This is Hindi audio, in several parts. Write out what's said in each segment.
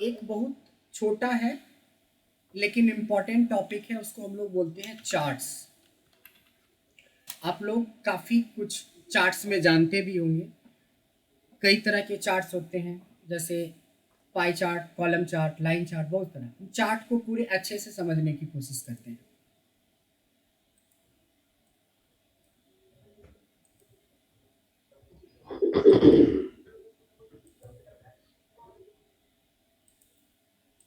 एक बहुत छोटा है लेकिन इम्पॉर्टेंट टॉपिक है, उसको हम लोग बोलते हैं चार्ट्स। आप लोग काफ़ी कुछ चार्ट्स में जानते भी होंगे। कई तरह के चार्ट्स होते हैं, जैसे pie chart, column chart, line chart, बहुत तरह। चार्ट को पूरे अच्छे से समझने की कोशिश करते हैं।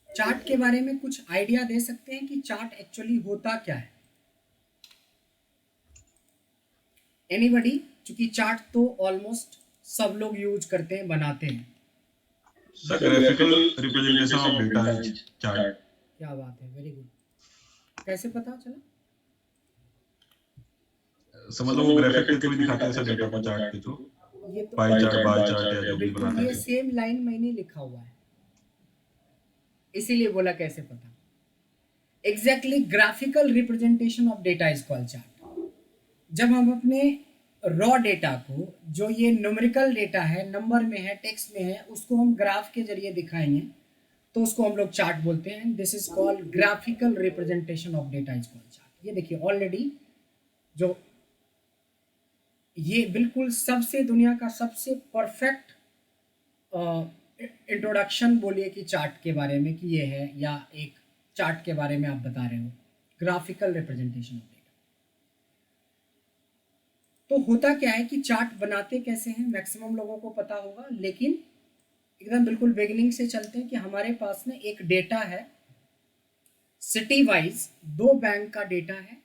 चार्ट के बारे में कुछ आइडिया दे सकते हैं कि चार्ट एक्चुअली होता क्या है? एनीबडी? क्योंकि चार्ट तो ऑलमोस्ट सब लोग यूज करते हैं, बनाते हैं। Sir graphical representation of data is chart. क्या बात है, वेरी गुड। कैसे पता चला? समझ लो वो ग्राफिक के थ्रू ही दिखाते हैं सर डेटा को, चार्ट के थ्रू। ये तो पाई चार्ट, बार चार्ट या जो भी बिल्कुल बनाते ये हैं। सेम लाइन मैंने लिखा हुआ है, इसीलिए बोला कैसे पता। Exactly, graphical representation of data is called chart. जब हम अपने रॉ डेटा को, जो ये न्यूमेरिकल डेटा है, नंबर में है, टेक्स्ट में है, उसको हम ग्राफ के जरिए दिखाएंगे तो उसको हम लोग चार्ट बोलते हैं। This is called graphical representation of data is called chart. ये देखिए ऑलरेडी जो ये बिल्कुल सबसे दुनिया का सबसे परफेक्ट इंट्रोडक्शन बोलिए कि चार्ट के बारे में कि ये है, या एक चार्ट के बारे में आप बता रहे हो, ग्राफिकल रिप्रेजेंटेशन ऑफ डेटा। तो होता क्या है कि चार्ट बनाते कैसे हैं मैक्सिमम लोगों को पता होगा, लेकिन एकदम बिल्कुल बिगिनिंग से चलते हैं कि हमारे पास में एक डेटा है, सिटी वाइज 2 बैंक का डेटा है,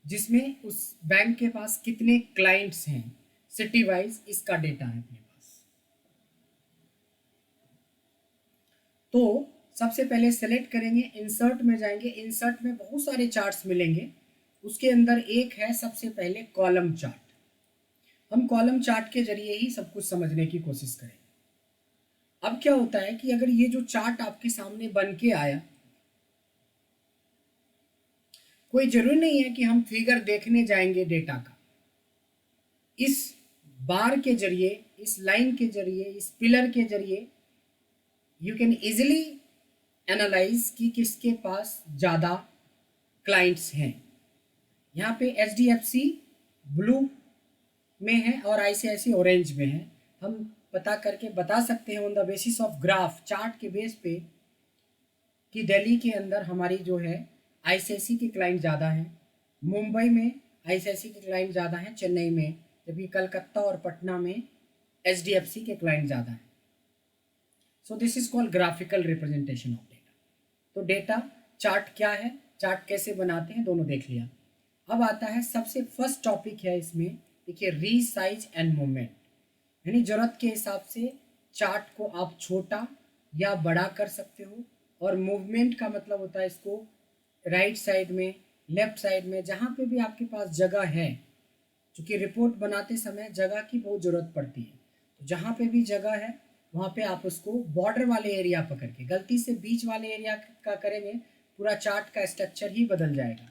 जिसमें उस बैंक के पास कितने क्लाइंट्स हैं, सिटी वाइज इसका डेटा है अपने पास। तो सबसे पहले सेलेक्ट करेंगे, इंसर्ट में जाएंगे, इंसर्ट में बहुत सारे चार्ट्स मिलेंगे, उसके अंदर एक है सबसे पहले कॉलम चार्ट। हम कॉलम चार्ट के जरिए ही सब कुछ समझने की कोशिश करेंगे। अब क्या होता है कि अगर ये जो चार्ट आपके सामने बन के आया, कोई जरूरी नहीं है कि हम फिगर देखने जाएंगे डेटा का। इस बार के जरिए, इस लाइन के जरिए, इस पिलर के जरिए यू कैन इजिली एनालाइज कि किसके पास ज़्यादा क्लाइंट्स हैं। यहाँ पे HDFC ब्लू में है और ICICI ऑरेंज में है। हम पता करके बता सकते हैं on the basis of graph, chart के बेस पे, कि दिल्ली के अंदर हमारी जो है ICICI के क्लाइंट ज़्यादा हैं, मुंबई में ICICI के क्लाइंट ज़्यादा हैं, चेन्नई में, जबकि कलकत्ता और पटना में HDFC के क्लाइंट ज़्यादा हैं। So this is called graphical representation of data. तो डेटा चार्ट क्या है, चार्ट कैसे बनाते हैं, दोनों देख लिया। अब आता है सबसे फर्स्ट टॉपिक है इसमें, देखिए, रीसाइज एंड मूवमेंट। यानी ज़रूरत के हिसाब से चार्ट को आप छोटा या बड़ा कर सकते हो, और मूवमेंट का मतलब होता है इसको राइट साइड में, लेफ्ट साइड में, जहाँ पे भी आपके पास जगह है, क्योंकि रिपोर्ट बनाते समय जगह की बहुत ज़रूरत पड़ती है। तो जहाँ पे भी जगह है वहाँ पे आप उसको बॉर्डर वाले एरिया पकड़ के, गलती से बीच वाले एरिया का करेंगे पूरा चार्ट का स्ट्रक्चर ही बदल जाएगा।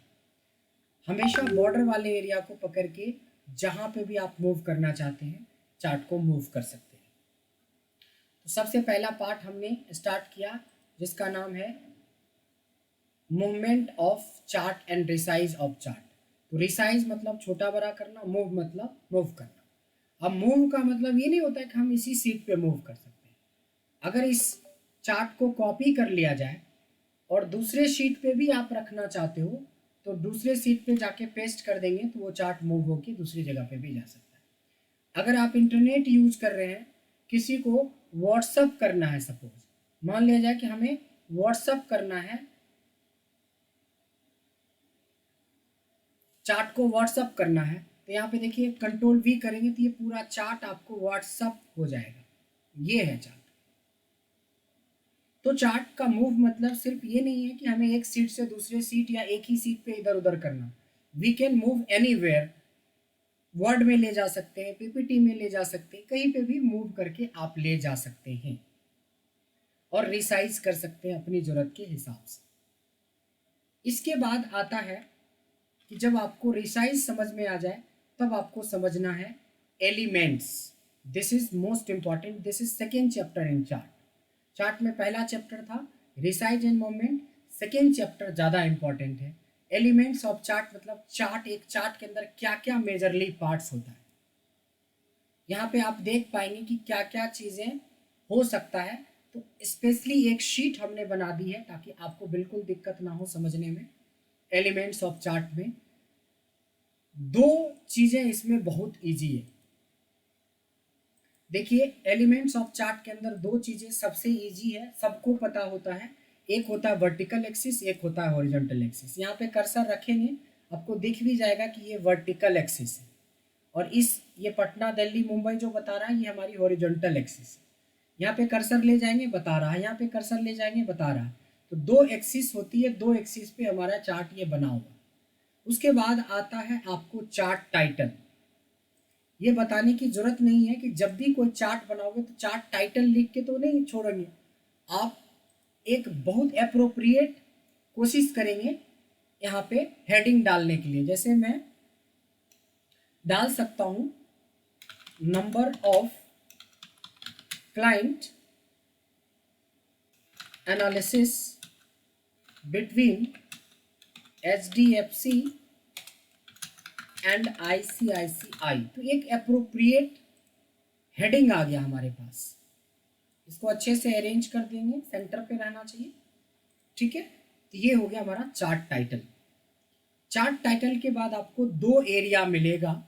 हमेशा बॉर्डर वाले एरिया को पकड़ के जहाँ पे भी आप मूव करना चाहते हैं चार्ट को मूव कर सकते हैं। तो सबसे पहला पार्ट हमने स्टार्ट किया जिसका नाम है movement of chart and resize of chart. तो रिसाइज मतलब छोटा बड़ा करना, मूव मतलब मूव करना। अब मूव का मतलब ये नहीं होता है कि हम इसी सीट पे मूव कर सकते हैं। अगर इस चार्ट को कॉपी कर लिया जाए और दूसरे शीट पे भी आप रखना चाहते हो तो दूसरे सीट पे जाके पेस्ट कर देंगे तो वो चार्ट मूव होकर दूसरी जगह पे भी जा सकता है। अगर आप इंटरनेट यूज कर रहे हैं, किसी को व्हाट्सअप करना है, सपोज मान लिया जाए कि हमें व्हाट्सअप करना है, चार्ट को व्हाट्सअप करना है, तो यहाँ पे देखिए Ctrl+V करेंगे तो ये पूरा चार्ट आपको व्हाट्सअप हो जाएगा। ये है चार्ट। तो चार्ट का मूव मतलब सिर्फ ये नहीं है कि हमें एक सीट से दूसरे सीट या एक ही सीट पे इधर उधर करना। We can move anywhere, word में ले जा सकते हैं, PPT में ले जा सकते हैं, कहीं पे भी मूव करके आप ले जा सकते हैं और रिसाइज कर सकते हैं अपनी ज़रूरत के हिसाब से। इसके बाद आता है कि जब आपको रिसाइज समझ में आ जाए तब आपको समझना है elements. This is most important, this is second chapter in chart. Chart में पहला चैप्टर था resize and movement, second chapter ज़्यादा इंपॉर्टेंट है एलिमेंट्स ऑफ चार्ट, मतलब चार्ट, एक चार्ट के अंदर क्या क्या मेजरली पार्ट्स होता है। यहाँ पे आप देख पाएंगे कि क्या क्या चीज़ें हो सकता है। तो स्पेशली एक शीट हमने बना दी है ताकि आपको बिल्कुल दिक्कत ना हो समझने में। एलिमेंट्स ऑफ चार्ट में दो चीज़ें इसमें बहुत इजी है। देखिए एलिमेंट्स ऑफ चार्ट के अंदर दो चीज़ें सबसे इजी है, सबको पता होता है। एक होता है वर्टिकल एक्सिस, एक होता है हॉरिजॉन्टल एक्सिस। यहाँ पे कर्सर रखेंगे आपको दिख भी जाएगा कि ये वर्टिकल एक्सिस है, और ये पटना दिल्ली मुंबई जो बता रहा है ये हमारी हॉरिजॉन्टल एक्सिस है। यहाँ पे कर्सर ले जाएंगे बता रहा है, यहाँ पे कर्सर ले जाएंगे बता रहा है। तो दो एक्सिस होती है, दो एक्सिस पे हमारा चार्ट ये बना हुआ। उसके बाद आता है आपको चार्ट टाइटल। ये बताने की जरूरत नहीं है कि जब भी कोई चार्ट बनाओगे तो चार्ट टाइटल लिख के तो नहीं छोड़ेंगे, आप एक बहुत अप्रोप्रिएट कोशिश करेंगे यहाँ पे हेडिंग डालने के लिए। जैसे मैं डाल सकता हूँ number of client analysis between HDFC and ICICI। तो एक अप्रोप्रिएट हेडिंग आ गया हमारे पास। इसको अच्छे से अरेंज कर देंगे, सेंटर पे रहना चाहिए, ठीक है। तो ये हो गया हमारा चार्ट टाइटल। चार्ट टाइटल के बाद आपको दो एरिया मिलेगा,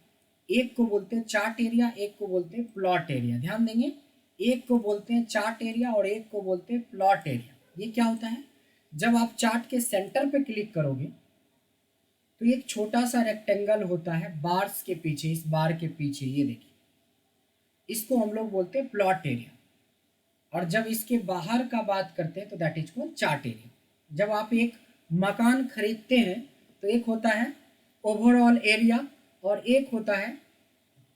एक को बोलते हैं चार्ट एरिया, एक को बोलते हैं प्लॉट एरिया। ध्यान देंगे, एक को बोलते हैं चार्ट एरिया और एक को बोलते हैं प्लॉट एरिया। ये क्या होता है, जब आप चार्ट के सेंटर पे क्लिक करोगे तो एक छोटा सा रेक्टेंगल होता है बार्स के पीछे, इस बार के पीछे, ये देखिए, इसको हम लोग बोलते हैं प्लॉट एरिया। और जब इसके बाहर का बात करते हैं तो that is called chart area. जब आप एक मकान खरीदते हैं तो एक होता है ओवरऑल एरिया और एक होता है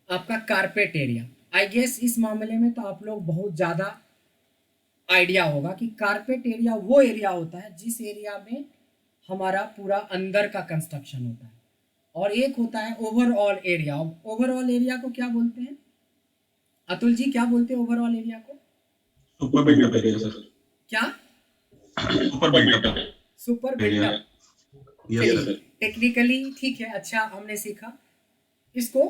आपका कारपेट एरिया। आई गेस इस मामले में तो आप लोग बहुत ज़्यादा आइडिया होगा कि कारपेट एरिया वो एरिया होता है जिस एरिया में हमारा पूरा अंदर का कंस्ट्रक्शन होता है, और एक होता है ओवरऑल एरिया। ओवरऑल एरिया को क्या बोलते हैं अतुल जी, क्या बोलते हैं ओवरऑल एरिया को? Super buildup area sir. क्या? Super buildup. Super buildup. Yes sir. Technically ठीक है, अच्छा हमने सीखा। इसको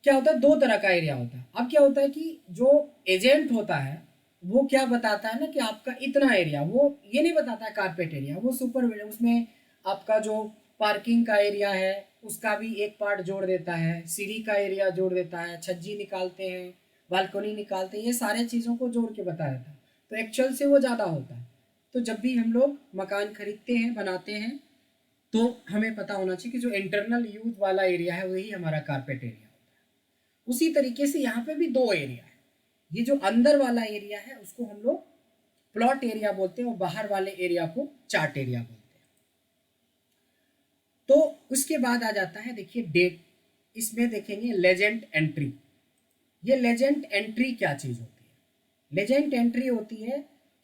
क्या होता है, दो तरह का एरिया होता है। अब क्या होता है कि जो एजेंट होता है वो क्या बताता है ना कि आपका इतना एरिया, वो ये नहीं बताता है कारपेट एरिया, वो सुपर बिल्डअप, उसमें आपका जो पार्किंग का एरिया है उसका भी एक पार्ट जोड़ देता है, सीढ़ी का एरिया जोड़ देता है, छज्जी निकालते हैं, बालकनी निकालते हैं, ये सारे चीज़ों को जोड़ के बता देता है। तो एक्चुअल से वो ज़्यादा होता है। तो जब भी हम लोग मकान खरीदते हैं, बनाते हैं, तो हमें पता होना चाहिए कि जो इंटरनल यूज वाला एरिया है वही हमारा कारपेट एरिया होता है। उसी तरीके से यहाँ पे भी दो एरिया है। ये जो अंदर वाला एरिया है उसको हम लोग प्लॉट एरिया बोलते हैं और बाहर वाले एरिया को चार्ट एरिया बोलते हैं। तो उसके बाद आ जाता है, देखिए डेट, इसमें देखेंगे लेजेंड एंट्री। ये लेजेंड एंट्री क्या चीज़ होती है? लेजेंड एंट्री होती है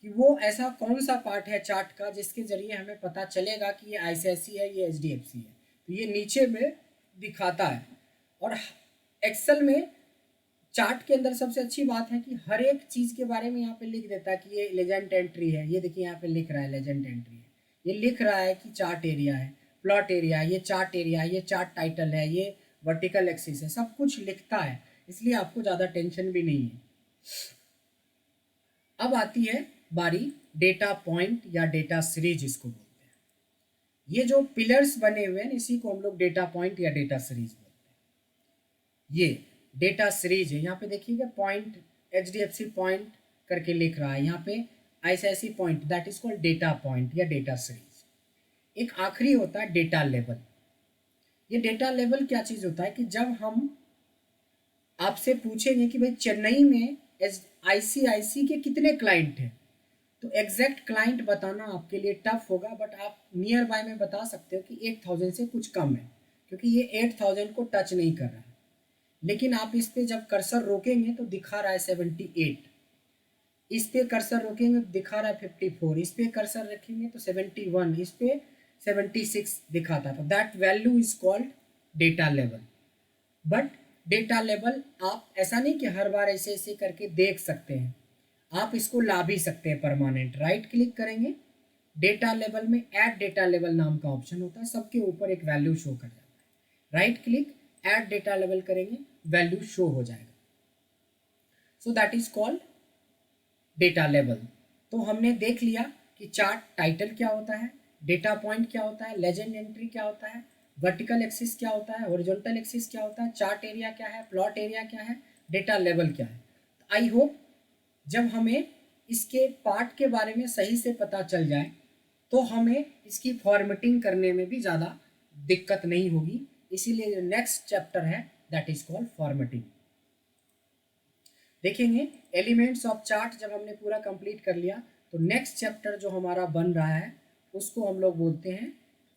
कि वो ऐसा कौन सा पार्ट है चार्ट का जिसके जरिए हमें पता चलेगा कि ये ICICI है, ये HDFC है। तो ये नीचे में दिखाता है। और एक्सेल में चार्ट के अंदर सबसे अच्छी बात है कि हर एक चीज़ के बारे में यहाँ पे लिख देता है कि ये लेजेंड एंट्री है। ये देखिए यहाँ पे लिख रहा है लेजेंड एंट्री है, ये लिख रहा है कि चार्ट एरिया है, प्लॉट एरिया, ये चार्ट एरिया, ये चार्ट टाइटल है, ये वर्टिकल एक्सिस है, सब कुछ लिखता है, इसलिए आपको ज़्यादा टेंशन भी नहीं है। अब आती है बारी डेटा पॉइंट या डेटा सीरीज इसको बोलते हैं। ये जो पिलर्स बने हुए हैं इसी को हम लोग डेटा पॉइंट या डेटा सीरीज बोलते हैं। ये डेटा सीरीज है। यहाँ पे देखिएगा पॉइंट, HDFC पॉइंट करके लिख रहा है, यहाँ पे ICICI point, that is called data point या डेटा सीरीज। एक आखिरी होता है डेटा लेवल। ये डेटा लेवल क्या चीज़ होता है कि जब हम आपसे पूछेंगे कि भाई चेन्नई में ICICI के कितने क्लाइंट हैं, तो एग्जैक्ट क्लाइंट बताना आपके लिए टफ होगा, बट आप नियर बाय में बता सकते हो कि 8000 से कुछ कम है, क्योंकि ये 8000 को टच नहीं कर रहा है। लेकिन आप इस पे जब कर्सर रोकेंगे तो दिखा रहा है 78, इस पे कर्सर रोकेंगे तो दिखा रहा है 54, इस पे कर्सर रखेंगे तो 71, इस पे 76 दिखाता था। That value is called data level. But data level आप ऐसा नहीं कि हर बार ऐसे ऐसे करके देख सकते हैं, आप इसको ला भी सकते हैं परमानेंट। राइट क्लिक करेंगे, डेटा लेवल में ऐड डेटा लेवल नाम का ऑप्शन होता है, सबके ऊपर एक वैल्यू शो कर जाता है। Right click, add data level करेंगे, वैल्यू शो हो जाएगा। So that is called data level. तो हमने देख लिया कि चार्ट टाइटल क्या होता है, डेटा पॉइंट क्या होता है, लेजेंड एंट्री क्या होता है, वर्टिकल एक्सिस क्या होता है, हॉरिजॉन्टल एक्सिस क्या होता है, चार्ट एरिया क्या है, प्लॉट एरिया क्या है, डेटा लेवल क्या है। आई होप जब हमें इसके पार्ट के बारे में सही से पता चल जाए तो हमें इसकी फॉर्मेटिंग करने में भी ज़्यादा दिक्कत नहीं होगी। इसीलिए जो नेक्स्ट चैप्टर है दैट इज कॉल्ड फॉर्मेटिंग। देखेंगे एलिमेंट्स ऑफ चार्ट जब हमने पूरा कंप्लीट कर लिया तो नेक्स्ट चैप्टर जो हमारा बन रहा है उसको हम लोग बोलते हैं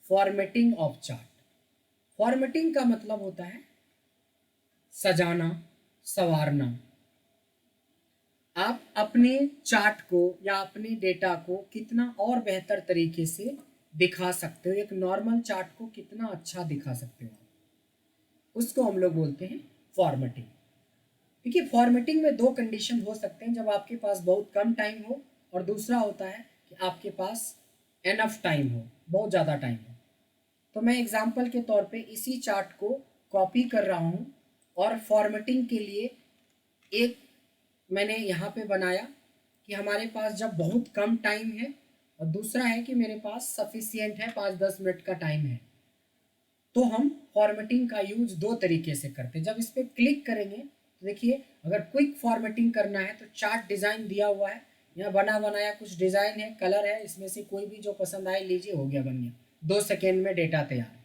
फॉर्मेटिंग ऑफ चार्ट। फॉर्मेटिंग का मतलब होता है सजाना, संवारना। आप अपने चार्ट को या अपने डेटा को कितना और बेहतर तरीके से दिखा सकते हो, एक नॉर्मल चार्ट को कितना अच्छा दिखा सकते हो, उसको हम लोग बोलते हैं फॉर्मेटिंग। देखिए फॉर्मेटिंग में दो कंडीशन हो सकते हैं, जब आपके पास बहुत कम टाइम हो और दूसरा होता है कि आपके पास एनफ टाइम हो, बहुत ज़्यादा टाइम हो। तो मैं एग्जांपल के तौर पे इसी चार्ट को कॉपी कर रहा हूँ और फॉर्मेटिंग के लिए एक मैंने यहाँ पे बनाया कि हमारे पास जब बहुत कम टाइम है और दूसरा है कि मेरे पास सफिशियंट है 5-10 मिनट का टाइम है, तो हम फॉर्मेटिंग का यूज दो तरीके से करते हैं। जब इस पर क्लिक करेंगे तो देखिए अगर क्विक फॉर्मेटिंग करना है तो चार्ट डिज़ाइन दिया हुआ है, यहाँ बना बनाया कुछ डिज़ाइन है, कलर है, इसमें से कोई भी जो पसंद आए लीजिए, हो गया, बन गया, 2 सेकेंड में डेटा तैयार।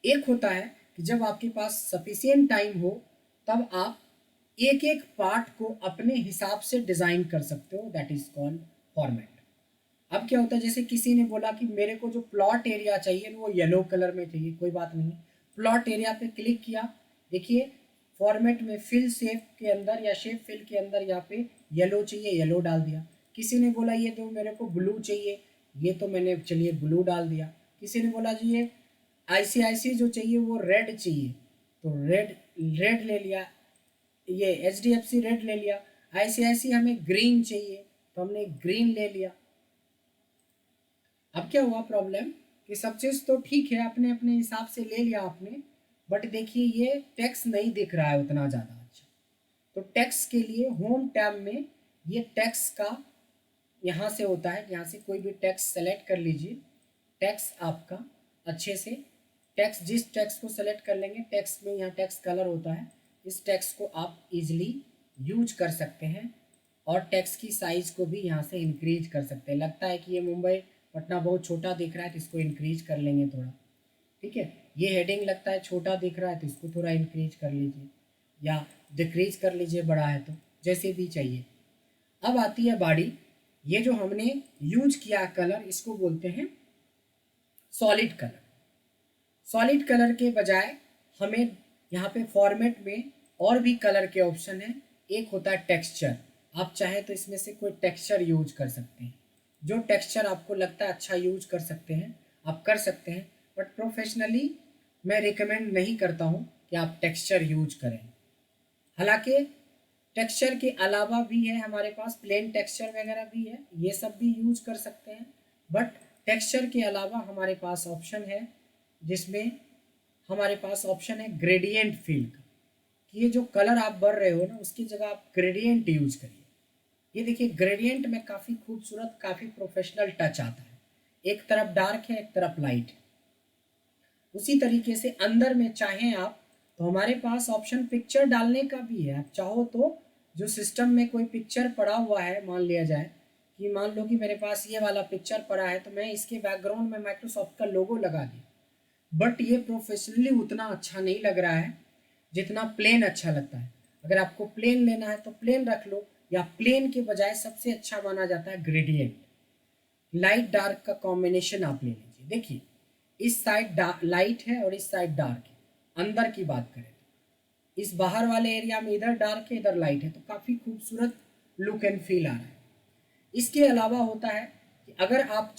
एक होता है कि जब आपके पास सफिशियंट टाइम हो तब आप एक एक पार्ट को अपने हिसाब से डिज़ाइन कर सकते हो, दैट इज कॉल्ड फॉर्मेट। अब क्या होता है, जैसे किसी ने बोला कि मेरे को जो प्लॉट एरिया चाहिए वो येलो कलर में चाहिए, कोई बात नहीं, प्लॉट एरिया पे क्लिक किया, देखिए फॉर्मेट में फिल शेप के अंदर या शेप फिल के अंदर यहाँ पे येलो चाहिए, येलो डाल दिया। किसी ने बोला ये तो मेरे को ब्लू चाहिए, ये तो मैंने चलिए ब्लू डाल दिया। किसी ने बोला जी ये ICICI जो चाहिए वो रेड चाहिए, तो रेड ले लिया, ये HDFC रेड ले लिया। ICICI हमें ग्रीन चाहिए तो हमने ग्रीन ले लिया। अब क्या हुआ प्रॉब्लम कि सब चीज़ तो ठीक है, अपने अपने हिसाब से ले लिया आपने, बट देखिए ये टेक्स्ट नहीं दिख रहा है उतना ज़्यादा अच्छा। तो टेक्स्ट के लिए होम टैब में ये टेक्स्ट का यहाँ से होता है, यहाँ से कोई भी टेक्स्ट सेलेक्ट कर लीजिए। टेक्स्ट आपका अच्छे से टेक्स्ट, जिस टेक्स्ट को सेलेक्ट कर लेंगे, टेक्स्ट में यहाँ टेक्स्ट कलर होता है, इस टेक्स्ट को आप इजीली यूज कर सकते हैं और टेक्स्ट की साइज़ को भी यहाँ से इंक्रीज कर सकते हैं। लगता है कि ये मुंबई पटना बहुत छोटा दिख रहा है तो इसको इंक्रीज कर लेंगे थोड़ा, ठीक है। ये हेडिंग लगता है छोटा दिख रहा है तो इसको थोड़ा इंक्रीज कर लीजिए या डिक्रीज कर लीजिए, बड़ा है तो, जैसे भी चाहिए। अब आती है बॉडी। ये जो हमने यूज किया कलर, इसको बोलते हैं सॉलिड कलर। सॉलिड कलर के बजाय हमें यहाँ पे फॉर्मेट में और भी कलर के ऑप्शन हैं। एक होता है टेक्सचर, आप चाहे तो इसमें से कोई टेक्सचर यूज कर सकते हैं, जो टेक्सचर आपको लगता है अच्छा यूज कर सकते हैं आप कर सकते हैं, बट प्रोफेशनली मैं रिकमेंड नहीं करता हूँ कि आप टेक्सचर यूज करें। हालांकि टेक्सचर के अलावा भी है हमारे पास, प्लेन टेक्सचर वगैरह भी है, ये सब भी यूज कर सकते हैं, बट टेक्सचर के अलावा हमारे पास ऑप्शन है जिसमें हमारे पास ऑप्शन है ग्रेडियंट फिल का, कि ये जो कलर आप भर रहे हो ना उसकी जगह आप ग्रेडियंट यूज करिए। ये देखिए ग्रेडियंट में काफ़ी खूबसूरत, काफ़ी प्रोफेशनल टच आता है, एक तरफ डार्क है एक तरफ लाइट है। उसी तरीके से अंदर में चाहें आप तो हमारे पास ऑप्शन पिक्चर डालने का भी है। आप चाहो तो जो सिस्टम में कोई पिक्चर पड़ा हुआ है, मान लिया जाए कि मान लो कि मेरे पास ये वाला पिक्चर पड़ा है तो मैं इसके बैकग्राउंड में माइक्रोसॉफ्ट का लोगो लगा दिया, बट ये प्रोफेशनली उतना अच्छा नहीं लग रहा है जितना प्लेन अच्छा लगता है। अगर आपको प्लेन लेना है तो प्लेन रख लो, या प्लेन के बजाय सबसे अच्छा माना जाता है ग्रेडियंट, लाइट डार्क का कॉम्बिनेशन आप ले लीजिए। देखिए इस साइड लाइट है और इस साइड डार्क है। अंदर की बात करें तो इस बाहर वाले एरिया में इधर डार्क है इधर लाइट है, तो काफ़ी खूबसूरत लुक एंड फील आ रहा है। इसके अलावा होता है कि अगर आप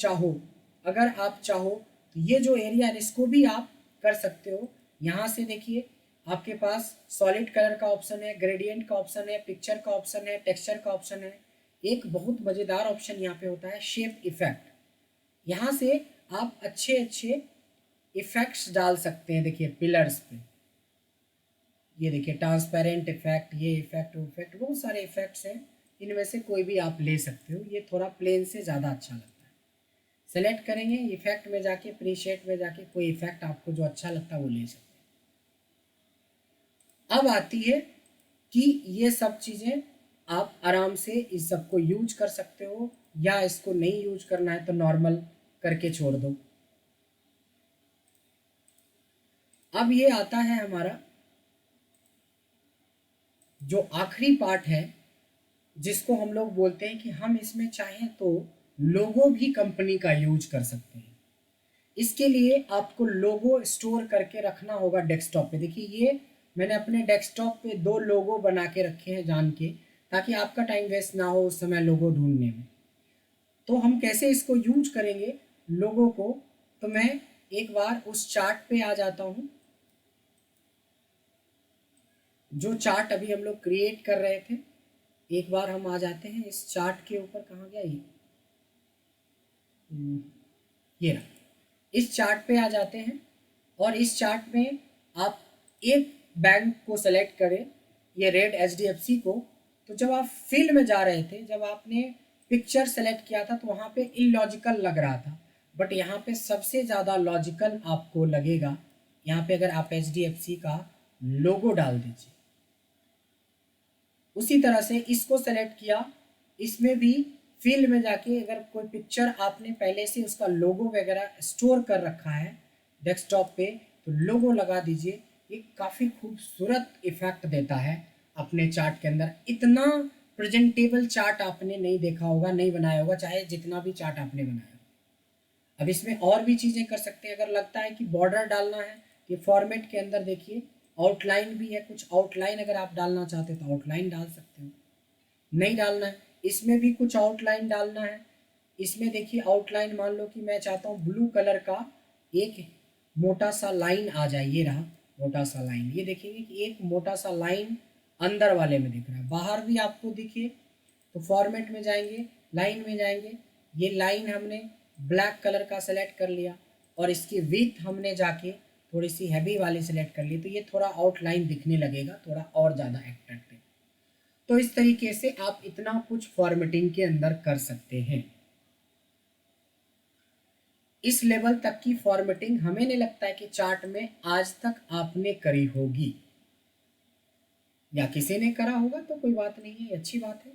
चाहो तो ये जो एरिया है इसको भी आप कर सकते हो। यहाँ से देखिए आपके पास सॉलिड कलर का ऑप्शन है, ग्रेडियंट का ऑप्शन है, पिक्चर का ऑप्शन है, टेक्सचर का ऑप्शन है। एक बहुत मज़ेदार ऑप्शन यहाँ पे होता है शेप इफेक्ट। यहाँ से आप अच्छे अच्छे इफेक्ट्स डाल सकते हैं। देखिए पिलर्स पे, ये देखिए ट्रांसपेरेंट इफेक्ट, ये इफेक्ट, वो इफेक्ट, बहुत सारे इफेक्ट्स हैं, इनमें से कोई भी आप ले सकते हो। ये थोड़ा प्लेन से ज़्यादा अच्छा लगता है। सेलेक्ट करेंगे इफेक्ट में जाके, प्रीसेट में जाके कोई इफेक्ट आपको जो अच्छा लगता है वो ले सकते हैं। अब आती है कि ये सब चीज़ें आप आराम से इस सबको यूज कर सकते हो, या इसको नहीं यूज करना है तो नॉर्मल करके छोड़ दो। अब ये आता है हमारा जो आखिरी पार्ट है, जिसको हम लोग बोलते हैं कि हम इसमें चाहें तो लोगो भी कंपनी का यूज कर सकते हैं। इसके लिए आपको लोगो स्टोर करके रखना होगा डेस्कटॉप पे। देखिए ये मैंने अपने डेस्कटॉप पे 2 लोगो बना के रखे हैं जान के, ताकि आपका टाइम वेस्ट ना हो उस समय लोगो ढूंढने में। तो हम कैसे इसको यूज करेंगे लोगो को, तो मैं एक बार उस चार्ट पे आ जाता हूँ, जो चार्ट अभी हम लोग क्रिएट कर रहे थे। एक बार हम आ जाते हैं इस चार्ट के ऊपर, कहाँ गया ये रहा। इस चार्ट पे आ जाते हैं और इस चार्ट में आप एक बैंक को सेलेक्ट करें, ये रेड HDFC को। तो जब आप फिल में जा रहे थे, जब आपने पिक्चर सेलेक्ट किया था, तो वहाँ पे इलॉजिकल लग रहा था, बट यहाँ पे सबसे ज़्यादा लॉजिकल आपको लगेगा। यहाँ पे अगर आप HDFC का लोगो डाल दीजिए, उसी तरह से इसको सेलेक्ट किया, इसमें भी फील्ड में जाके अगर कोई पिक्चर आपने पहले से उसका लोगो वगैरह स्टोर कर रखा है डेस्कटॉप पे, तो लोगो लगा दीजिए। ये काफ़ी खूबसूरत इफेक्ट देता है अपने चार्ट के अंदर। इतना प्रेजेंटेबल चार्ट आपने नहीं देखा होगा, नहीं बनाया होगा, चाहे जितना भी चार्ट आपने बनाया। अब इसमें और भी चीज़ें कर सकते हैं। अगर लगता है कि बॉर्डर डालना है, ये फॉर्मेट के अंदर देखिए आउटलाइन भी है, कुछ आउटलाइन अगर आप डालना चाहते हो तो आउटलाइन डाल सकते हो। नहीं डालना है, इसमें भी कुछ आउटलाइन डालना है। इसमें देखिए आउटलाइन, मान लो कि मैं चाहता हूँ ब्लू कलर का एक मोटा सा लाइन आ जाए, ये रहा मोटा सा लाइन। ये देखेंगे कि एक मोटा सा लाइन अंदर वाले में दिख रहा है, बाहर भी आपको दिखे। तो फॉर्मेट में जाएंगे, लाइन में जाएंगे, ये लाइन हमने ब्लैक कलर का सेलेक्ट कर लिया और इसकी विड्थ हमने जाके थोड़ी सी हैवी वाली सेलेक्ट कर ली, तो ये थोड़ा आउटलाइन दिखने लगेगा, थोड़ा और ज़्यादा अट्रैक्टिव। तो इस तरीके से आप इतना कुछ फॉर्मेटिंग के अंदर कर सकते हैं। इस लेवल तक की फॉर्मेटिंग हमें नहीं लगता है कि चार्ट में आज तक आपने करी होगी, या किसी ने करा होगा तो कोई बात नहीं है, अच्छी बात है।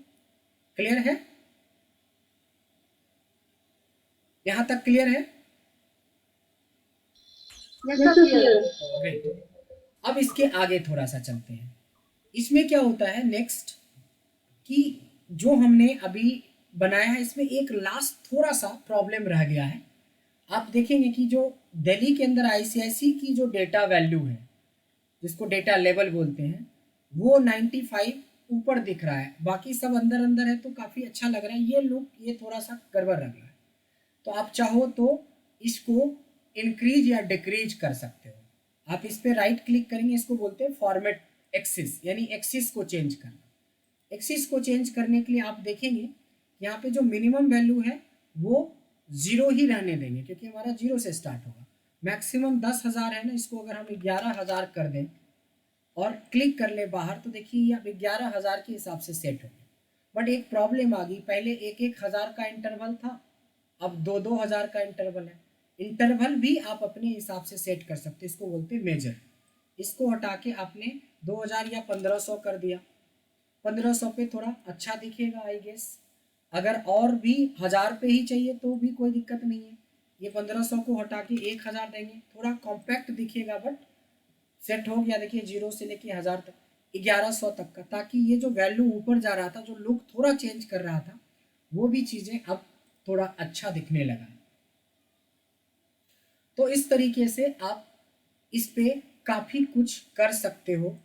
क्लियर है? यहां तक क्लियर है? ग्रेट। अब इसके आगे थोड़ा सा चलते हैं। इसमें क्या होता है नेक्स्ट, कि जो हमने अभी बनाया है इसमें एक लास्ट थोड़ा सा प्रॉब्लम रह गया है। आप देखेंगे कि जो दिल्ली के अंदर ICIC की जो डेटा वैल्यू है, जिसको डेटा लेवल बोलते हैं, वो 95 ऊपर दिख रहा है, बाकी सब अंदर अंदर है, तो काफ़ी अच्छा लग रहा है। ये लुक ये थोड़ा सा गड़बड़ लग रहा है, तो आप चाहो तो इसको इंक्रीज या डिक्रीज कर सकते हो। आप इस पर राइट क्लिक करेंगे, इसको बोलते हैं फॉर्मेट एक्सिस, यानी एक्सिस को चेंज करना। एक्सिस को चेंज करने के लिए आप देखेंगे यहाँ पे जो मिनिमम वैल्यू है वो 0 ही रहने देंगे, क्योंकि हमारा 0 से स्टार्ट होगा। मैक्सिमम 10,000 है ना, इसको अगर हम 11,000 कर दें और क्लिक कर ले बाहर, तो देखिए ये अब 11,000 के हिसाब से सेट हो गया। बट एक प्रॉब्लम आ गई, पहले 1,000 का इंटरवल था, अब 2,000 का इंटरवल है। इंटरवल भी आप अपने हिसाब से सेट कर सकते हैं, इसको बोलते हैं मेजर। इसको हटा के आपने 2,000 या 1,500 कर दिया, 1,500 पे थोड़ा अच्छा दिखेगा आई गेस। अगर और भी 1,000 पे ही चाहिए तो भी कोई दिक्कत नहीं है, ये 1,500 को हटा के 1,000 देंगे, थोड़ा कॉम्पैक्ट दिखेगा, बट सेट हो गया। देखिए 0 से लेके 1,000 तक, 1,100 तक का, ताकि ये जो वैल्यू ऊपर जा रहा था, जो लुक थोड़ा चेंज कर रहा था, वो भी चीज़ें अब थोड़ा अच्छा दिखने लगा। तो इस तरीके से आप इस पे काफ़ी कुछ कर सकते हो,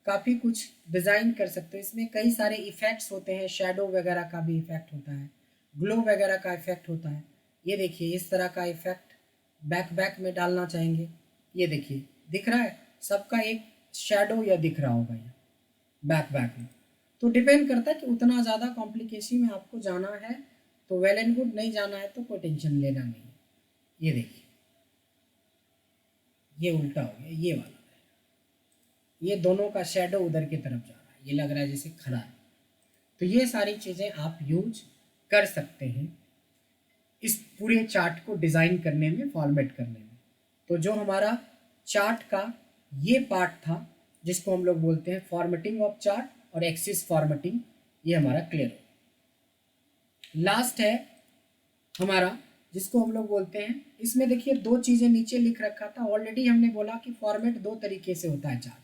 काफ़ी कुछ डिज़ाइन कर सकते हो। इसमें कई सारे इफ़ेक्ट्स होते हैं, शेडो वगैरह का भी इफ़ेक्ट होता है, ग्लो वगैरह का इफ़ेक्ट होता है। ये देखिए इस तरह का इफ़ेक्ट बैक में डालना चाहेंगे, ये देखिए दिख रहा है, सबका एक शेडो या दिख रहा होगा यहाँ बैक में। तो डिपेंड करता है कि उतना ज़्यादा कॉम्प्लिकेशन में आपको जाना है तो वेल एंड गुड, नहीं जाना है तो कोई टेंशन लेना नहीं है। ये देखिए ये उल्टा हो गया, ये वाला ये दोनों का शेडो उधर की तरफ जा रहा है, ये लग रहा है जैसे खड़ा है। तो ये सारी चीज़ें आप यूज कर सकते हैं इस पूरे चार्ट को डिज़ाइन करने में, फॉर्मेट करने में। तो जो हमारा चार्ट का ये पार्ट था जिसको हम लोग बोलते हैं फॉर्मेटिंग ऑफ चार्ट और एक्सिस फॉर्मेटिंग, ये हमारा क्लियर हो। लास्ट है हमारा जिसको हम लोग बोलते हैं, इसमें देखिए दो चीज़ें नीचे लिख रखा था ऑलरेडी, हमने बोला कि फॉर्मेट दो तरीके से होता है चार्ट,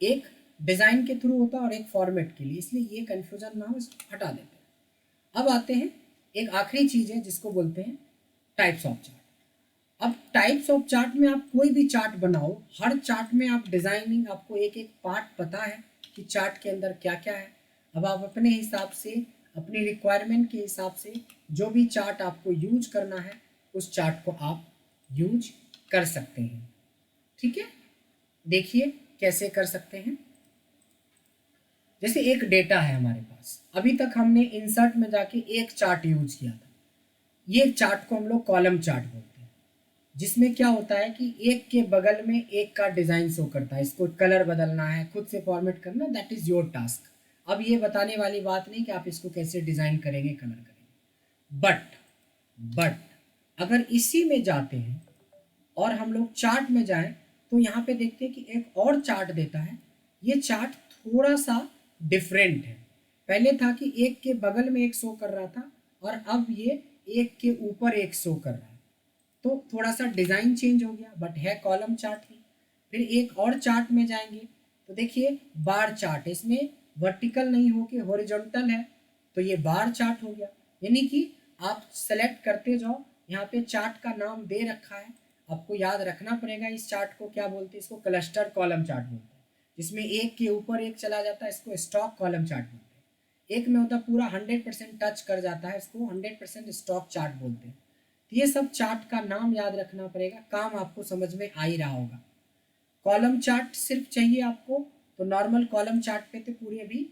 एक डिज़ाइन के थ्रू होता है और एक फॉर्मेट के लिए, इसलिए ये कन्फ्यूजन ना हो, इसको हटा देते हैं। अब आते हैं एक आखिरी चीज़ है जिसको बोलते हैं टाइप्स ऑफ चार्ट। अब टाइप्स ऑफ चार्ट में आप कोई भी चार्ट बनाओ, हर चार्ट में आप डिज़ाइनिंग, आपको एक एक पार्ट पता है कि चार्ट के अंदर क्या क्या है। अब आप अपने हिसाब से, अपनी रिक्वायरमेंट के हिसाब से जो भी चार्ट आपको यूज करना है उस चार्ट को आप यूज कर सकते हैं। ठीक है, देखिए कैसे कर सकते हैं। जैसे एक डेटा है हमारे पास, अभी तक हमने इंसर्ट में जाके एक चार्ट यूज किया था, ये चार्ट को हम लोग कॉलम चार्ट बोलते हैं, जिसमें क्या होता है कि एक के बगल में एक का डिज़ाइन शो करता है, इसको कलर बदलना है, खुद से फॉर्मेट करना, दैट इज़ योर टास्क। अब ये बताने वाली बात नहीं कि आप इसको कैसे डिज़ाइन करेंगे, कलर करेंगे, बट अगर इसी में जाते हैं और हम लोग चार्ट में जाएं तो यहाँ पे देखते हैं कि एक और चार्ट देता है। ये चार्ट थोड़ा सा डिफरेंट है, पहले था कि एक के बगल में एक शो कर रहा था और अब ये एक के ऊपर एक शो कर रहा है, तो थोड़ा सा डिज़ाइन चेंज हो गया, बट है कॉलम चार्ट ही। फिर एक और चार्ट में जाएंगे तो देखिए बार चार्ट, इसमें वर्टिकल नहीं होके हॉरिजॉन्टल है, तो ये बार चार्ट हो गया। यानी कि आप सेलेक्ट करते जाओ, यहाँ पे चार्ट का नाम दे रखा है, आपको याद रखना पड़ेगा इस चार्ट को क्या बोलते हैं, इसको क्लस्टर कॉलम चार्ट बोलते हैं, जिसमें एक के ऊपर एक चला जाता है, इसको स्टॉक कॉलम चार्ट बोलते हैं। एक में होता पूरा 100% टच कर जाता है, इसको 100% स्टॉक चार्ट बोलते हैं। तो ये सब चार्ट का नाम याद रखना पड़ेगा, काम आपको समझ में आ ही रहा होगा। कॉलम चार्ट सिर्फ चाहिए आपको, तो नॉर्मल कॉलम चार्ट पे तो पूरी अभी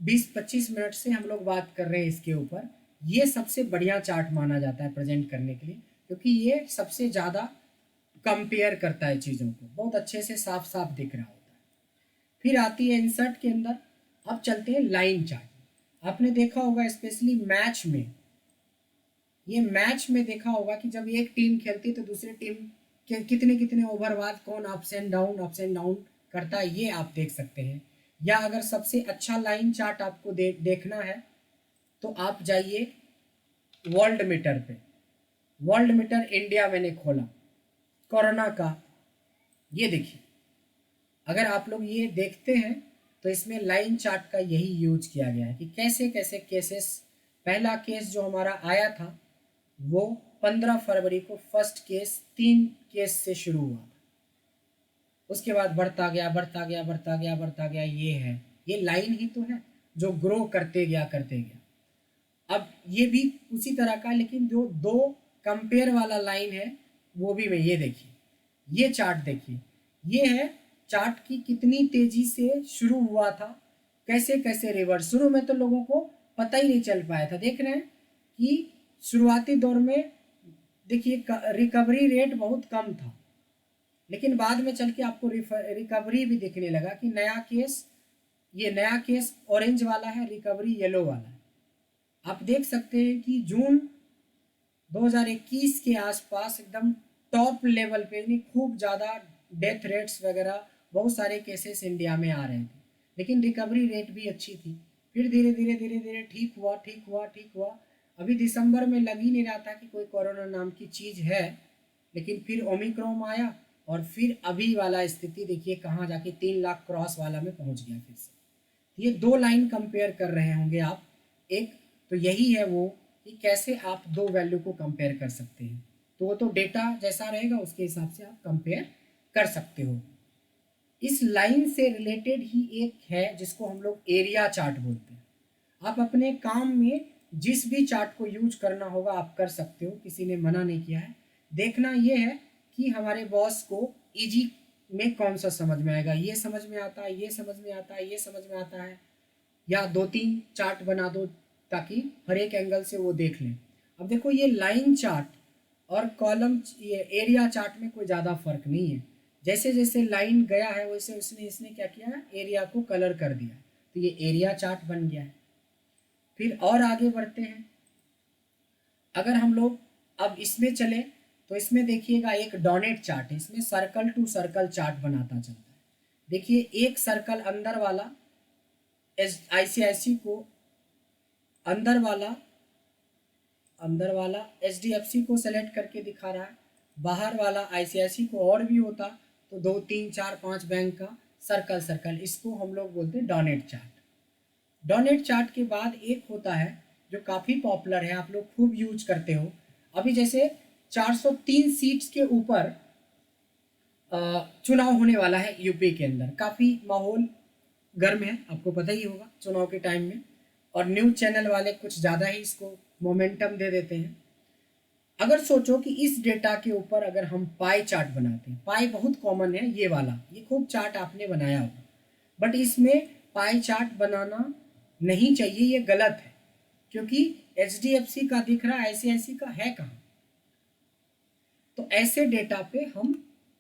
20-25 मिनट से हम लोग बात कर रहे हैं इसके ऊपर। ये सबसे बढ़िया चार्ट माना जाता है प्रेजेंट करने के लिए, क्योंकि ये सबसे ज़्यादा कंपेयर करता है चीज़ों को, बहुत अच्छे से साफ साफ दिख रहा होता है। फिर आती है इंसर्ट के अंदर। अब चलते हैं लाइन चार्ट। आपने देखा होगा स्पेशली मैच में, ये मैच में देखा होगा कि जब एक टीम खेलती है तो दूसरी टीम के कितने कितने ओवर बाद कौन अप्स एंड डाउन करता है, ये आप देख सकते हैं। या अगर सबसे अच्छा लाइन चार्ट आपको देखना है तो आप जाइए वर्ल्ड मीटर पे। वर्ल्ड मीटर इंडिया मैंने खोला कोरोना का, ये देखिए, अगर आप लोग ये देखते हैं तो इसमें लाइन चार्ट का यही यूज किया गया है कि कैसे कैसे केसेस। पहला केस जो हमारा आया था वो 15 फरवरी को फर्स्ट केस 3 केस से शुरू हुआ था, उसके बाद बढ़ता गया, ये है, ये लाइन ही तो है जो ग्रो करते गया। अब ये भी उसी तरह का, लेकिन जो दो कंपेयर वाला लाइन है वो भी में, ये देखिए, ये चार्ट देखिए, ये है चार्ट की कितनी तेजी से शुरू हुआ था, कैसे कैसे रिवर्स। शुरू में तो लोगों को पता ही नहीं चल पाया था, देख रहे हैं कि शुरुआती दौर में देखिए रिकवरी रेट बहुत कम था, लेकिन बाद में चल के आपको रिकवरी भी दिखने लगा कि नया केस, ये नया केस ऑरेंज वाला है, रिकवरी येलो वाला है। आप देख सकते हैं कि जून 2021 के आसपास एकदम टॉप लेवल पे, यानी खूब ज़्यादा डेथ रेट्स वगैरह, बहुत सारे केसेस इंडिया में आ रहे थे, लेकिन रिकवरी रेट भी अच्छी थी। फिर धीरे धीरे ठीक हुआ। अभी दिसंबर में लग ही नहीं रहा था कि कोई कोरोना नाम की चीज़ है, लेकिन फिर ओमिक्रॉन आया और फिर अभी वाला स्थिति देखिए कहाँ जाके 3 लाख क्रॉस वाला में पहुँच गया फिर से। ये दो लाइन कंपेयर कर रहे होंगे आप, एक तो यही है वो कि कैसे आप दो वैल्यू को कंपेयर कर सकते हैं। तो वो तो डेटा जैसा रहेगा उसके हिसाब से आप कंपेयर कर सकते हो। इस लाइन से रिलेटेड ही एक है जिसको हम लोग एरिया चार्ट बोलते हैं। आप अपने काम में जिस भी चार्ट को यूज करना होगा आप कर सकते हो, किसी ने मना नहीं किया है। देखना ये है कि हमारे बॉस को इजी में कौन सा समझ में आएगा, ये समझ में आता है, ये समझ में आता है, ये समझ में आता है, या 2-3 चार्ट बना दो ताकि हर एक एंगल से वो देख लें। अब देखो ये लाइन चार्ट और कॉलम ये एरिया चार्ट में कोई ज़्यादा फर्क नहीं है। जैसे जैसे लाइन गया है वैसे इसने क्या किया है, एरिया को कलर कर दिया, तो ये एरिया चार्ट बन गया है। फिर और आगे बढ़ते हैं, अगर हम लोग अब इसमें चले तो इसमें देखिएगा एक डोनेट चार्ट है, इसमें सर्कल टू सर्कल चार्ट बनाता चलता है। देखिए एक सर्कल अंदर वाला ICICI को, अंदर वाला HDFC को सेलेक्ट करके दिखा रहा है, बाहर वाला ICICI को, और भी होता तो 2 3 4 5 बैंक का सर्कल, इसको हम लोग बोलते हैं डोनेट चार्ट। डोनेट चार्ट के बाद एक होता है जो काफ़ी पॉपुलर है, आप लोग खूब यूज करते हो। अभी जैसे 403 सीट्स के ऊपर चुनाव होने वाला है यूपी के अंदर, काफ़ी माहौल गर्म है, आपको पता ही होगा चुनाव के टाइम में, और न्यूज़ चैनल वाले कुछ ज़्यादा ही इसको मोमेंटम दे देते हैं। अगर सोचो कि इस डेटा के ऊपर अगर हम पाई चार्ट बनाते हैं, पाई बहुत कॉमन है, ये वाला, ये खूब चार्ट आपने बनाया होगा, बट इसमें पाई चार्ट बनाना नहीं चाहिए, ये गलत है, क्योंकि HDFC का दिख रहा है, ICICI का है कहाँ। तो ऐसे डेटा पे हम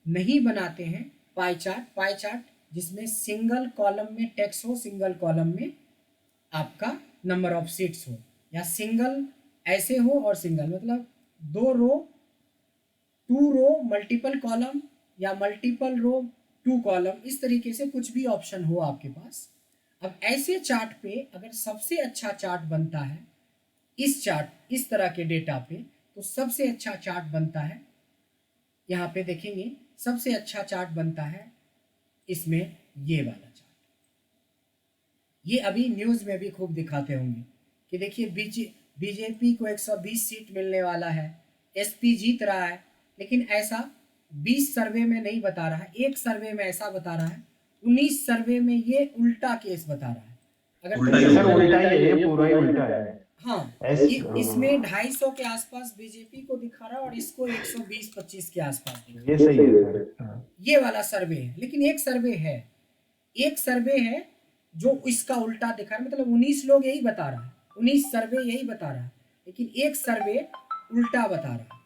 नहीं बनाते हैं पाई चार्ट जिसमें सिंगल कॉलम में टेक्स्ट हो, सिंगल कॉलम में आपका नंबर ऑफ सीट्स हो, या सिंगल ऐसे हो और सिंगल मतलब 2 रो 2 रो मल्टीपल कॉलम, या मल्टीपल रो 2 कॉलम, इस तरीके से कुछ भी ऑप्शन हो आपके पास। अब ऐसे चार्ट पे अगर सबसे अच्छा चार्ट बनता है इस तरह के डेटा पे, तो सबसे अच्छा चार्ट बनता है, यहाँ पे देखेंगे सबसे अच्छा चार्ट बनता है इसमें ये वाला चार्ट। ये अभी न्यूज़ में भी खूब दिखाते होंगे कि देखिए बीजेपी को 120 सीट मिलने वाला है, SP जीत रहा है, लेकिन ऐसा 20 सर्वे में नहीं बता रहा है, एक सर्वे में ऐसा बता रहा है, 19 सर्वे में ये उल्टा केस बता रहा है। अगर उल्टा ही सर उल्टा ही है, ये पूरा ही उल्टा है। हाँ, ऐस- इसमें 250 के आसपास बीजेपी को दिखा रहा है और इसको 120-25 के आसपास दिखा रहा है। ये सही है सर। हाँ। ये वाला सर्वे है, लेकिन एक सर्वे है जो इसका उल्टा दिखा रहा है, मतलब 19 लोग यही बता रहा है, 19 सर्वे यही बता रहा है, लेकिन एक सर्वे उल्टा बता रहा है।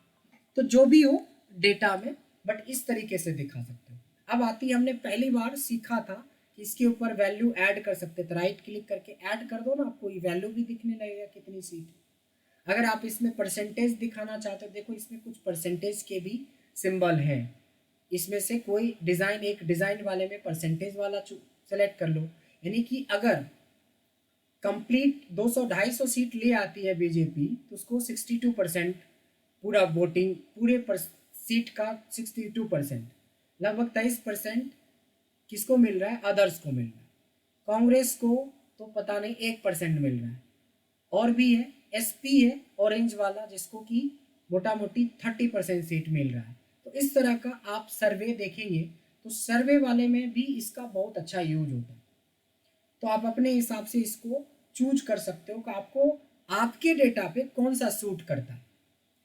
तो जो भी हो डेटा में, बट इस तरीके से दिखा सकते हो। अब आती, हमने पहली बार सीखा था कि इसके ऊपर वैल्यू ऐड कर सकते थे, राइट क्लिक करके ऐड कर दो ना, आपको ये वैल्यू भी दिखने लगेगा कितनी सीट है। अगर आप इसमें परसेंटेज दिखाना चाहते हो, देखो इसमें कुछ परसेंटेज के भी सिंबल हैं, इसमें से कोई डिज़ाइन, एक डिज़ाइन वाले में परसेंटेज वाला सेलेक्ट कर लो, यानी कि अगर कंप्लीट 200-250 सीट ले आती है बीजेपी, तो उसको 62% पूरा वोटिंग, पूरे सीट का 62%, लगभग 23% किसको मिल रहा है, अदर्स को मिल रहा है। कांग्रेस को तो पता नहीं 1% मिल रहा है, और भी है SP है ऑरेंज वाला, जिसको कि मोटा मोटी 30% सीट मिल रहा है। तो इस तरह का आप सर्वे देखेंगे तो सर्वे वाले में भी इसका बहुत अच्छा यूज होता है। तो आप अपने हिसाब से इसको चूज कर सकते हो कि आपको आपके डेटा पे कौन सा सूट करता है।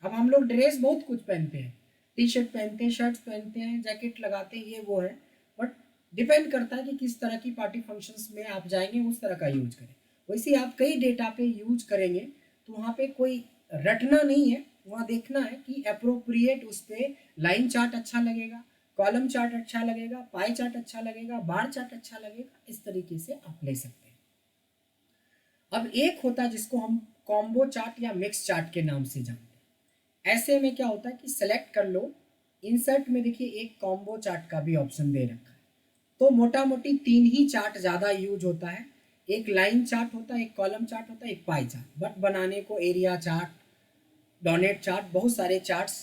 अब हम लोग ड्रेस बहुत कुछ पहनते हैं, T-शर्ट पहनते हैं, शर्ट्स पहनते हैं, जैकेट लगाते हैं, ये वो है, बट डिपेंड करता है कि किस तरह की पार्टी फंक्शंस में आप जाएंगे, उस तरह का यूज करें। वैसे आप कई डेटा पे यूज करेंगे तो वहाँ पे कोई रटना नहीं है, वहाँ देखना है कि अप्रोप्रिएट, उस पर लाइन चार्ट अच्छा लगेगा, कॉलम चार्ट अच्छा लगेगा, पाई चार्ट अच्छा लगेगा, बार चार्ट अच्छा लगेगा, इस तरीके से आप ले सकते हैं। अब एक होता है जिसको हम कॉम्बो चार्ट या मिक्स चार्ट के नाम से जानते हैं। ऐसे में क्या होता है कि सेलेक्ट कर लो, इंसर्ट में देखिए एक कॉम्बो चार्ट का भी ऑप्शन दे रखा है। तो मोटा मोटी 3 ही चार्ट ज़्यादा यूज होता है, एक लाइन चार्ट होता है, एक कॉलम चार्ट होता है, एक पाई चार्ट। बट बनाने को एरिया चार्ट, डोनेट चार्ट, बहुत सारे चार्ट्स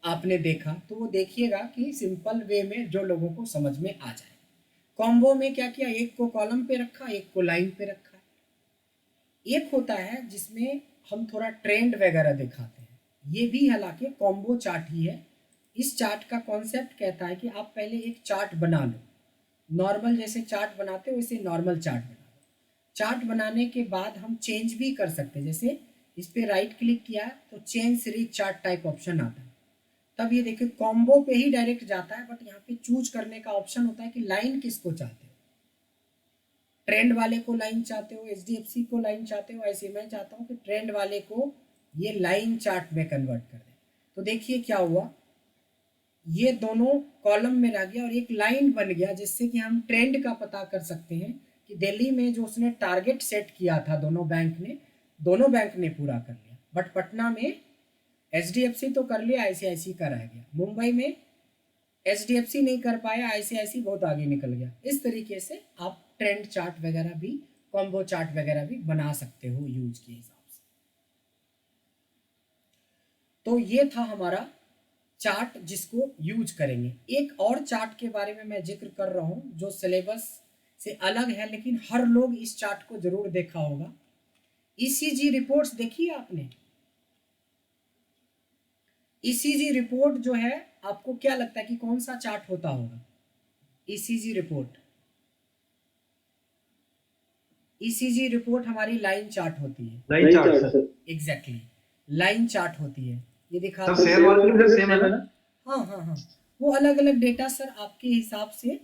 आपने देखा, तो वो देखिएगा कि सिंपल वे में जो लोगों को समझ में आ जाए। कॉम्बो में क्या किया, एक को कॉलम पे रखा, एक को लाइन पे रखा। एक होता है जिसमें हम थोड़ा ट्रेंड वगैरह दिखाते हैं, ये भी हालांकि कॉम्बो चार्ट ही है। इस चार्ट का कॉन्सेप्ट कहता है कि आप पहले एक चार्ट बना लो, नॉर्मल जैसे चार्ट बनाते हो वैसे नॉर्मल चार्ट बना लो। चार्ट बनाने के बाद हम चेंज भी कर सकते हैं, जैसे इस पर राइट क्लिक किया तो change series chart type option आता है, तब ये देखिए कॉम्बो पे ही डायरेक्ट जाता है, बट यहाँ पे चूज करने का ऑप्शन होता है कि लाइन किसको चाहते हो, ट्रेंड वाले को लाइन चाहते हो, HDFC को लाइन चाहते हो, ऐसे मैं चाहता हूँ कि ट्रेंड वाले को ये लाइन चार्ट में कन्वर्ट कर दे। तो देखिए क्या हुआ, ये दोनों कॉलम में रह गया और एक लाइन बन गया, जिससे कि हम ट्रेंड का पता कर सकते हैं कि दिल्ली में जो उसने टारगेट सेट किया था दोनों बैंक ने पूरा कर लिया। बट पटना में HDFC तो कर लिया, ICICI का रह गया। मुंबई में HDFC नहीं कर पाया, ICICI बहुत आगे निकल गया। इस तरीके से आप ट्रेंड चार्ट वगैरह भी, कॉम्बो चार्ट वगैरह भी बना सकते हो यूज के हिसाब से। तो ये था हमारा चार्ट जिसको यूज करेंगे। एक और चार्ट के बारे में मैं जिक्र कर रहा हूँ जो सिलेबस से अलग है, लेकिन हर लोग इस चार्ट को जरूर देखा होगा। ECG रिपोर्ट्स देखी है आपने? ECG रिपोर्ट जो है, आपको क्या लगता है कि कौन सा चार्ट होता होगा? ECG रिपोर्ट हमारी लाइन चार्ट होती है। Line chart sir. Exactly, line chart होती है। ये दिखा सर शेयर मार्केट में सेम है ना? हाँ, वो अलग अलग डेटा सर आपके हिसाब से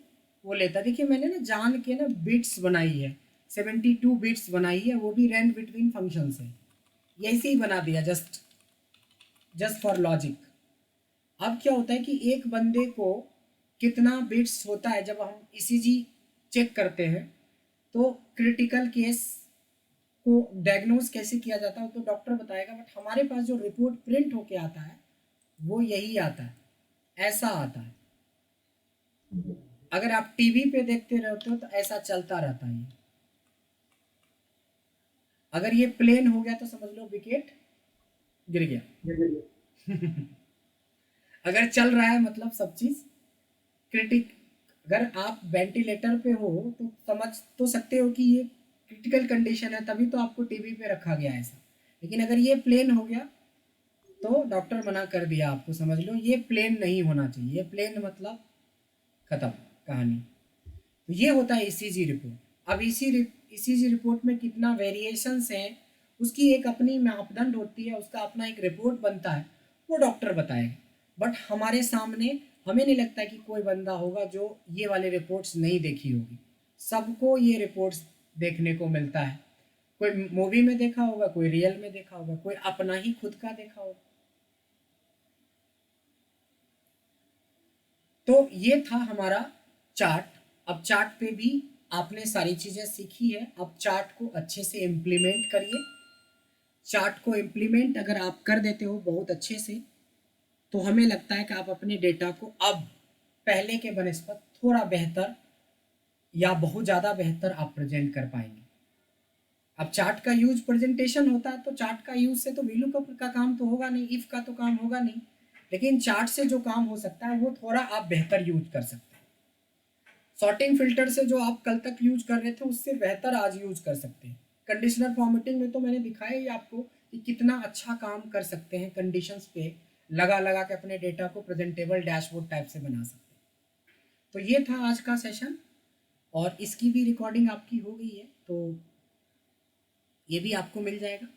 वो लेता है। देखिए मैंने ना जान के ना बिट्स बनाई है, 72 बिट्स बनाई है, वो भी रेंज बिटवीन फंक्शन से, ऐसे ही बना दिया जस्ट फॉर लॉजिक। अब क्या होता है कि एक बंदे को कितना बिट्स होता है, जब हम ECG चेक करते हैं तो क्रिटिकल केस को डायग्नोज कैसे किया जाता है तो डॉक्टर बताएगा, बट हमारे पास जो रिपोर्ट प्रिंट होके आता है वो यही आता है, ऐसा आता है। अगर आप टीवी पे देखते रहते हो तो ऐसा चलता रहता है। अगर ये प्लेन हो गया तो समझ लो विकेट गिर गया। अगर चल रहा है मतलब सब चीज क्रिटिक। अगर आप वेंटिलेटर पे हो तो समझ तो सकते हो कि ये क्रिटिकल कंडीशन है, तभी तो आपको टीवी पे रखा गया ऐसा। लेकिन अगर ये प्लेन हो गया तो डॉक्टर मना कर दिया आपको, समझ लो ये प्लेन नहीं होना चाहिए, ये प्लेन मतलब खत्म कहानी। तो ये होता है ECG रिपोर्ट। अब ECG रिपोर्ट में कितना वेरिएशंस हैं उसकी एक अपनी मापदंड होती है, उसका अपना एक रिपोर्ट बनता है, वो डॉक्टर बताएगा। बट हमारे सामने हमें नहीं लगता कि कोई बंदा होगा जो ये वाले रिपोर्ट्स नहीं देखी होगी। सबको ये रिपोर्ट्स देखने को मिलता है। कोई मूवी में देखा होगा, कोई रियल में देखा होगा, कोई अपना ही खुद का देखा होगा। तो ये था हमारा चार्ट। अब चार्ट पे भी आपने सारी चीज़ें सीखी है, अब चार्ट को अच्छे से इम्प्लीमेंट करिए। चार्ट को इम्प्लीमेंट अगर आप कर देते हो बहुत अच्छे से, तो हमें लगता है कि आप अपने डेटा को अब पहले के बनिस्बत थोड़ा बेहतर या बहुत ज़्यादा बेहतर आप प्रेजेंट कर पाएंगे। अब चार्ट का यूज प्रेजेंटेशन होता है, तो चार्ट का यूज से तो VLOOKUP का काम तो होगा नहीं, इफ का तो काम होगा नहीं, लेकिन चार्ट से जो काम हो सकता है वो थोड़ा आप बेहतर यूज कर सकते हैं। सॉर्टिंग फिल्टर से जो आप कल तक यूज कर रहे थे उससे बेहतर आज यूज कर सकते हैं। कंडीशनल फॉर्मेटिंग में तो मैंने दिखाया ही आपको कि कितना अच्छा काम कर सकते हैं, कंडीशंस पे लगा के अपने डेटा को प्रेजेंटेबल डैशबोर्ड टाइप से बना सकते हैं। तो ये था आज का सेशन, और इसकी भी रिकॉर्डिंग आपकी हो गई है तो ये भी आपको मिल जाएगा।